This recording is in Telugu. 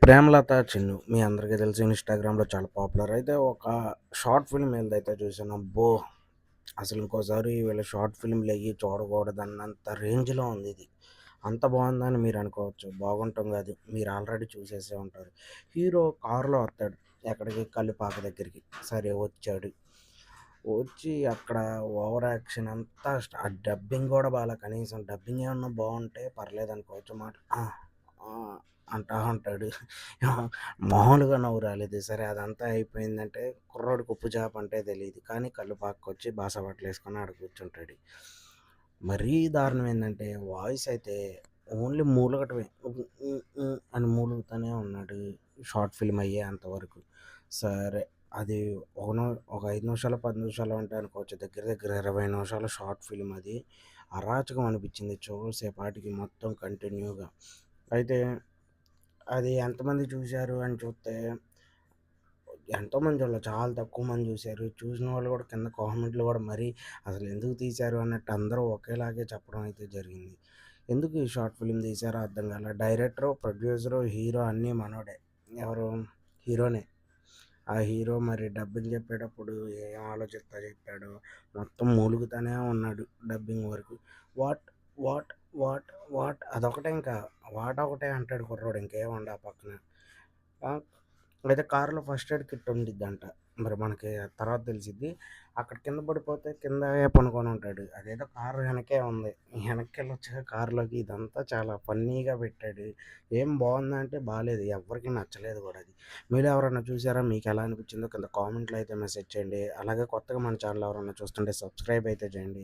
'ప్రేమలత చిన్ను' మీ అందరికీ తెలుసు ఇన్‌స్టాగ్రామ్‌లో చాలా పాపులర్. అయితే ఒక షార్ట్ ఫిల్మ్ ఏదైతే చూసానో అబ్బో! అసలు ఇంకోసారి వీళ్ళ షార్ట్ ఫిల్మ్‌లెయ్యి చూడకూడదన్నంత రేంజ్‌లో ఉందిది. అంత బావుందని మీరనుకోవచ్చు. బాగుంటం గాదు. మీరు ఆల్రెడీ చూసేసే ఉంటారు. హీరో కారులో వత్తాడు. ఎక్కడికి? కల్లిపాక దగ్గరికి. సరే వచ్చాడు. వచ్చి అక్కడ ఓవర్ యాక్షన్ అంతా ఆ డబ్బింగ్ గూడా బాలే. కనీసం డబ్బింగ్ ఏమన్నా బావుంటే పర్లేదనుకోవచ్చు. ఆ! ఆ! అంటా ఉంటాడు. మామూలుగా నవ్వు రాలేదు. సరే అదంతా అయిపోయిందంటే కుర్రోడికి ఉప్పు చేప అంటే తెలీదు. కానీ కల్లుపాకొచ్చి బాసా బట్టలేసుకొని ఆడ కూర్చుంటాడు. మరీ దారుణం ఏందంటే వాయిస్ అయితే ఓన్లీ మూలగటమే. అని మూలుగుతానే ఉన్నాడు. షార్ట్ ఫిల్మ్ అయ్యేంత వరకు. సరే అది ఒక నో ఒక 5 నిమిషాలో, 10 నిమిషాలో అంటే అనుకోవచ్చు. దగ్గర దగ్గర 20 నిమిషాల షార్ట్ ఫిల్మ్ అది. అరాచకం అనిపించింది చూసేపాటికి మొత్తం కంటిన్యూగా. అయితే అది ఎంతమంది చూసారు అని చూస్తే ఎంతోమంది చూడలే. చాలా తక్కువ మంది చూసారు. చూసిన వాళ్ళు కూడా కింద కామెంట్లు కూడా మరీ అసలు ఎందుకు తీశారు అన్నట్టు అందరూ ఒకేలాగే చెప్పడం అయితే జరిగింది. ఎందుకు ఈ షార్ట్ ఫిల్మ్ తీశారో అర్థం కాలే. డైరెక్టరు, ప్రొడ్యూసరు, హీరో అన్నీ మనోడే. ఎవరు? హీరోనే. ఆ హీరో మరి డబ్బింగ్ చెప్పేటప్పుడు ఏం ఆలోచిస్తా చెప్పాడో మొత్తం మూలుగుతానే ఉన్నాడు డబ్బింగ్ వరకు. వాట్, వాట్, వాట్, వాట్ అదొకటే ఇంకా. వాట్ ఒకటే అంటాడు కుర్రోడు ఇంకేం ఉండవు ఆ పక్కన. ఆ! అయితే కారులో ఫస్ట్ ఎయిడ్ కిట్ ఉండిద్దంట. మరి మనకి తర్వాత తెలిసిద్ది. అక్కడ కింద పడిపోతే కిందే పనుకొనుంటాడు. అదేదో కారు వెనకే ఉంది. వెనక్కెళ్ళొచ్చాక కారులోకి ఇదంతా చాలా ఫన్నీగా పెట్టాడు. ఏం బావుందా అంటే బాలేదు. ఎవ్వరికీ నచ్చలేదు గూడా అది. మీలో ఎవరైనా చూసారా? మీకెలా అనిపించిందో కింద కామెంట్‌లో అయితే మెసేజ్ చేయండి. అలాగే కొత్తగా మన ఛానల్ ఎవరైనా చూస్తుంటే సబ్స్క్రైబ్ అయితే చేయండి.